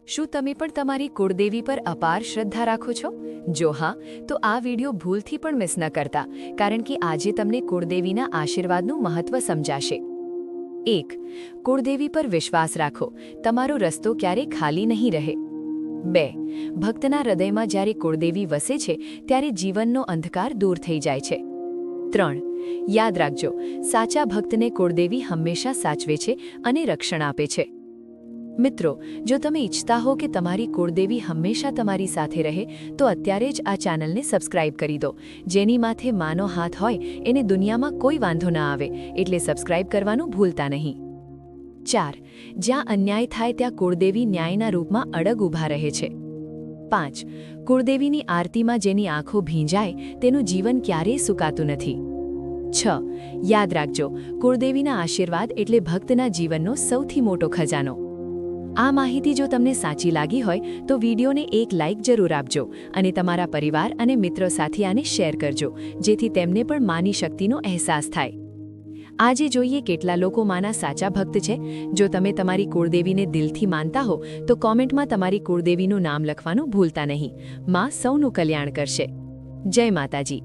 શું તમે પણ તમારી કુળદેવી પર અપાર શ્રદ્ધા રાખો છો? જો હા, તો આ વિડિયો ભૂલથી પણ મિસ ન કરતા, કારણ કે આજે તમને કુળદેવીના આશીર્વાદનું મહત્વ સમજાશે. 1. કુળદેવી પર વિશ્વાસ રાખો. તમારો રસ્તો ક્યારેય ખાલી નહીં રહે. 2. ભક્તના હૃદયમાં જ્યારે કુળદેવી વસે છે, ત્યારે જીવનનો અંધકાર દૂર થઈ જાય છે. 3. યાદ રાખજો, સાચા ભક્તને કુળદેવી હંમેશા સાચવે છે અને રક્ષણ આપે છે. મિત્રો, જો તમે ઈચ્છતા હો કે તમારી કુળદેવી હંમેશા તમારી સાથે રહે, તો અત્યારે જ આ ચેનલને સબસ્ક્રાઇબ કરી દો. જેની માથે માનો હાથ હોય એને દુનિયામાં કોઈ વાંધો ના આવે, એટલે સબસ્ક્રાઇબ કરવાનું ભૂલતા નહીં. 4. જ્યાં અન્યાય થાય ત્યાં કુળદેવી ન્યાયના રૂપમાં અડગ ઊભા રહે છે. 5. કુળદેવીની આરતીમાં જેની આંખો ભીંજાય તેનું જીવન ક્યારેય સુકાતું નથી. 6. યાદ રાખજો, કુળદેવીના આશીર્વાદ એટલે ભક્તના જીવનનો સૌથી મોટો ખજાનો. આ માહિતી જો તમને સાચી લાગી હોય તો વિડીયોને એક લાઇક જરૂર આપજો અને તમારા પરિવાર અને મિત્રો સાથે આને શેર કરજો, જેથી તેમને પણ માની શક્તિનો અહેસાસ થાય. આજે જોઈએ કેટલા લોકો માના સાચા ભક્ત છે. જો તમે તમારી કુળદેવીને દિલથી માનતા હો તો કોમેન્ટમાં તમારી કુળદેવીનું નામ લખવાનું ભૂલતા નહીં. માં સૌનું કલ્યાણ કરશે. જય માતાજી.